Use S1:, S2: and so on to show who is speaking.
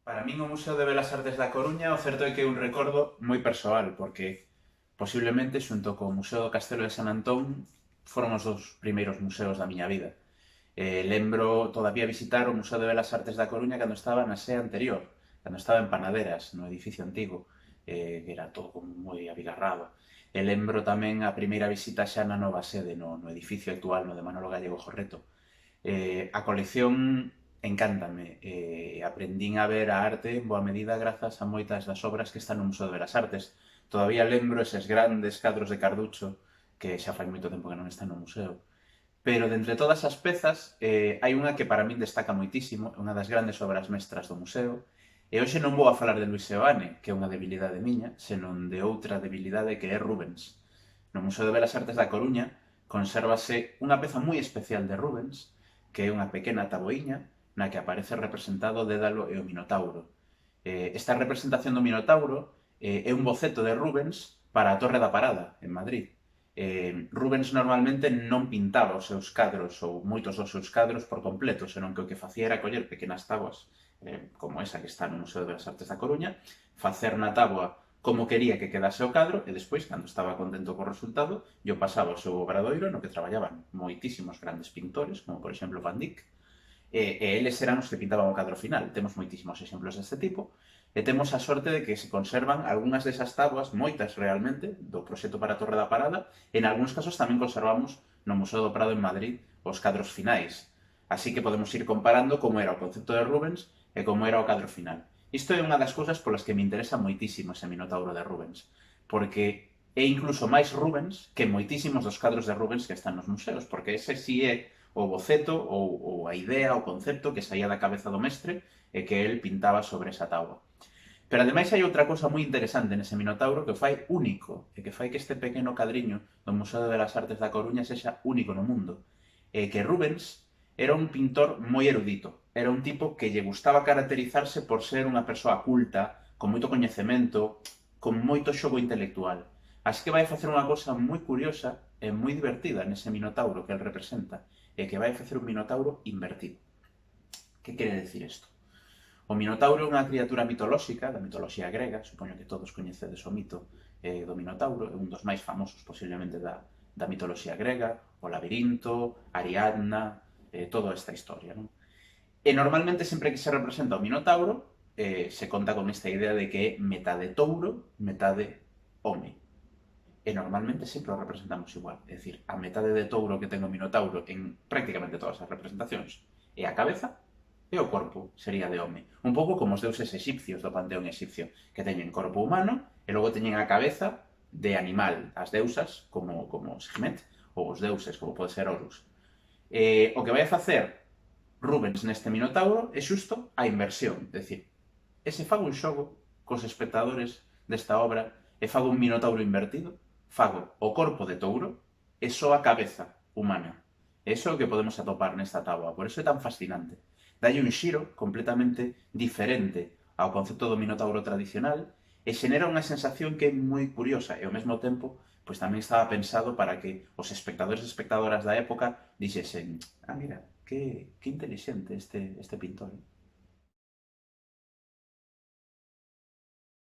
S1: Para min o Museo de Belas Artes da Coruña o certo é que é un recordo moi persoal, porque posiblemente xunto co Museo do Castelo de San Antón foron os dos primeiros museos da miña vida. Lembro todavía visitar o Museo de Belas Artes da Coruña cando estaba na sé anterior, cando estaba en Panaderas, no edificio antigo, que era todo como moi abigarrado. E lembro tamén a primeira visita xa na nova sede, no edificio actual, no de Manolo Gallego Jorreto. A colección encántame. Aprendín a ver a arte en boa medida grazas a moitas das obras que están no Museo de Belas Artes. Todavía lembro eses grandes cadros de Carducho que xa fai moito tempo que non están no museo. Pero de entre todas as pezas, hai unha que para min destaca moitísimo, é unha das grandes obras mestras do museo, e hoxe non vou a falar de Luis Seoane, que é unha debilidade miña, senón de outra debilidade que é Rubens. No Museo de Belas Artes da Coruña consérvase unha peza moi especial de Rubens, que é unha pequena taboiña na que aparece representado o Dédalo e o Minotauro. Esta representación do Minotauro é un boceto de Rubens para a Torre da Parada, en Madrid. Rubens normalmente non pintaba os seus cadros ou moitos dos seus cadros por completo, senón que o que facía era coller pequenas taboas, como esa que está no Museo de Belas Artes da Coruña, facer na táboa como quería que quedase o cadro e despois, cando estaba contento co resultado, yo pasaba ao seu obradoiro no que traballaban moitísimos grandes pintores, como por exemplo Van Dyck, e eles eran os que pintaban o cadro final. Temos moitísimos exemplos deste tipo, e temos a sorte de que se conservan algunhas desas tabuas, moitas realmente, do proxecto para a Torre da Parada, e en algúns casos tamén conservamos no Museo do Prado en Madrid os cadros finais. Así que podemos ir comparando como era o concepto de Rubens e como era o cadro final. Isto é unha das cousas polas que me interesa moitísimo ese Minotauro de Rubens, porque é incluso máis Rubens que moitísimos dos cadros de Rubens que están nos museos, porque ese sí é o boceto ou a idea, o concepto que saía da cabeza do mestre e que el pintaba sobre esa táboa. Pero ademais hai outra cousa moi interesante nese Minotauro que o fai único e que fai que este pequeno cadriño do Museo de Belas Artes da Coruña sexa único no mundo. E que Rubens era un pintor moi erudito. Era un tipo que lle gustaba caracterizarse por ser unha persoa culta, con moito coñecemento, con moito xogo intelectual. Así que vai facer unha cousa moi curiosa e moi divertida nese Minotauro que el representa, e que vai facer un Minotauro invertido. Que quere decir isto? O Minotauro é unha criatura mitolóxica, da mitoloxía grega, supoño que todos coñecedes o mito do Minotauro, é un dos máis famosos posiblemente da mitoloxía grega, o labirinto, Ariadna, toda esta historia, non? E normalmente sempre que se representa o Minotauro, se conta con esta idea de que é metade touro, metade home. E normalmente sempre o representamos igual, é dicir, a metade de touro que ten o Minotauro en prácticamente todas as representacións é a cabeza e o corpo sería de home. Un pouco como os deuses exipcios do panteón exipcio, que teñen corpo humano e logo teñen a cabeza de animal, as deusas como Sekhmet ou os deuses como pode ser Horus. O que vai a facer Rubens neste Minotauro é xusto a inversión, é dicir, ese fago un xogo cos espectadores desta obra e fago un Minotauro invertido, fago o corpo de touro e só a cabeza humana. E iso é o que podemos atopar nesta táboa, por iso é tan fascinante. Dalle un xiro completamente diferente ao concepto do Minotauro tradicional e xenera unha sensación que é moi curiosa e ao mesmo tempo pois tamén estaba pensado para que os espectadores e espectadoras da época dixesen: ah, mira, que inteligente este pintor.